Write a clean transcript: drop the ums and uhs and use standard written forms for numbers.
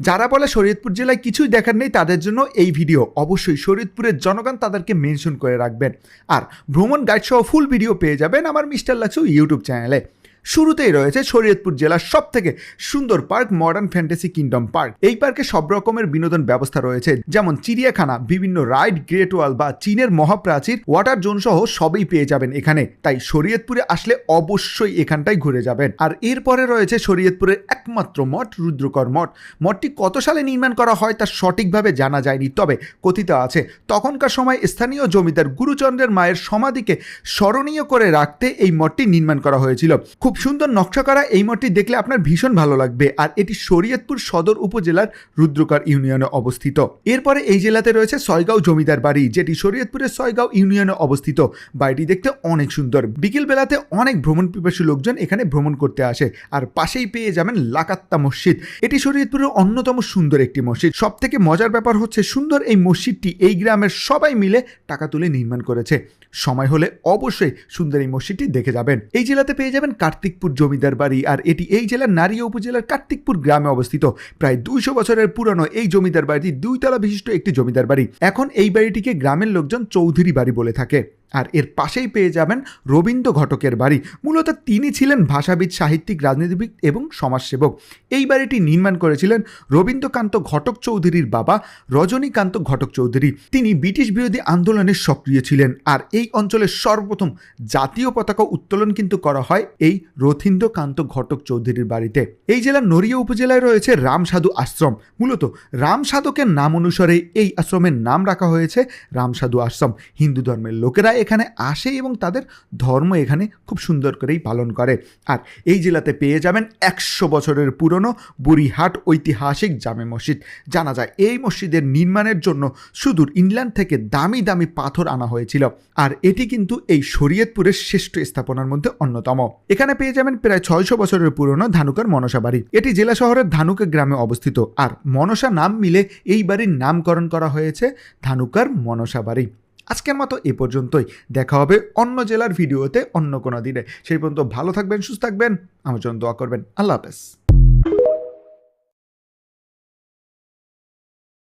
যারা বলে শরীয়তপুর জেলায় কিছুই দেখার নেই তাদের জন্য এই ভিডিও। অবশ্যই শরীয়তপুরের জনগণ তাদেরকে মেনশন করে রাখবেন। আর ভ্রমণ গাইড সহ ফুল ভিডিও পেয়ে যাবেন আমার মিস্টার লাক্সু ইউটিউব চ্যানেলে। শুরুতেই রয়েছে শরীয়তপুর জেলার সব থেকে সুন্দর park modern fantasy kingdom park. এই পার্কে সব রকমের বিনোদন ব্যবস্থা রয়েছে, যেমন চিড়িয়াখানা, বিভিন্ন রাইড, গ্রেট ওয়াল বা চীনের মহাপ্রাচীর, ওয়াটার জোন সহ সবই পেয়ে যাবেন এখানে। তাই শরীয়তপুরে আসলে অবশ্যই এখানটাই ঘুরে যাবেন। আর এরপরে রয়েছে শরীয়তপুরের একমাত্র মঠ রুদ্রকর মঠ। মঠটি কত সালে নির্মাণ করা হয় তা সঠিকভাবে জানা যায়নি, তবে কথিত আছে তখনকার সময় স্থানীয় জমিদার গুরুচন্দ্রের মায়ের সমাধিকে স্মরণীয় করে রাখতে এই মঠটি নির্মাণ করা হয়েছিল। খুব সুন্দর নকশা করা এই মঠটি দেখলে আপনার ভীষণ ভালো লাগবে। আর এটি শরীয়তপুর সদর উপজেলার রুদ্রকর ইউনিয়নে অবস্থিত। এরপরে এই জেলাতে রয়েছে ছয়গাঁও জমিদার বাড়ি, যেটি শরীয়তপুরের ছয়গাঁও ইউনিয়নে অবস্থিত। বাড়িটি দেখতে অনেক সুন্দর। বিকেল বেলাতে অনেক ভ্রমণ পিপাসু লোকজন এখানে ভ্রমণ করতে আসে। আর পাশেই পেয়ে যাবেন লাকাত্তা মসজিদ। এটি শরীয়তপুরের অন্যতম সুন্দর একটি মসজিদ। সব থেকে মজার ব্যাপার হচ্ছে সুন্দর এই মসজিদটি এই গ্রামের সবাই মিলে টাকা তুলে নির্মাণ করেছে। সময় হলে অবশ্যই সুন্দর এই মসজিদটি দেখে যাবেন। এই জেলাতে পেয়ে যাবেন কার্তিকপুর জমিদার বাড়ি। আর এটি এই জেলার নারিয়া উপজেলার কার্তিকপুর গ্রামে অবস্থিত। প্রায় 200 বছরের পুরানো এই জমিদার বাড়িটি 2 তলা বিশিষ্ট একটি জমিদার বাড়ি। এখন এই বাড়িটিকে গ্রামের লোকজন চৌধুরী বাড়ি বলে থাকে। আর এর পাশেই পেয়ে যাবেন রবীন্দ্র ঘটকের বাড়ি। মূলত তিনি ছিলেন ভাষাবিদ, সাহিত্যিক, রাজনীতিবিদ এবং সমাজসেবক। এই বাড়িটি নির্মাণ করেছিলেন রবীন্দ্রকান্ত ঘটক চৌধুরীর বাবা রজনীকান্ত ঘটক চৌধুরী। তিনি ব্রিটিশ বিরোধী আন্দোলনে সক্রিয় ছিলেন। আর এই অঞ্চলের সর্বপ্রথম জাতীয় পতাকা উত্তোলন কিন্তু করা হয় এই রথীন্দ্রকান্ত ঘটক চৌধুরীর বাড়িতে। এই জেলার নড়িয়া উপজেলায় রয়েছে রামসাধু আশ্রম। মূলত রামসাধকের নাম অনুসারে এই আশ্রমের নাম রাখা হয়েছে রামসাধু আশ্রম। হিন্দু ধর্মের লোকেরা এখানে আসে এবং তাদের ধর্ম এখানে খুব সুন্দর করেই পালন করে। আর এই জেলাতে পেয়ে যাবেন 100 বছরের পুরনো বুড়িহাট ঐতিহাসিক জামে মসজিদ। জানা যায় এই মসজিদের নির্মাণের জন্য সুদূর ইংল্যান্ড থেকে দামি দামি পাথর আনা হয়েছিল। আর এটি কিন্তু এই শরীয়তপুরের শ্রেষ্ঠ স্থাপনার মধ্যে অন্যতম। এখানে পেয়ে যাবেন প্রায় 600 বছরের পুরনো ধানুকার মনসা বাড়ি। এটি জেলা শহরের ধানুকা গ্রামে অবস্থিত। আর মনসা নাম মিলে এই বাড়ির নামকরণ করা হয়েছে ধানুকার মনসা বাড়ি। আজকের মতো এ পর্যন্তই। দেখা হবে অন্য জেলার ভিডিওতে অন্য কোনো দিনে। সেই পর্যন্ত ভালো থাকবেন, সুস্থ থাকবেন, আমার জন্য দোয়া করবেন। আল্লাহ হাফেজ।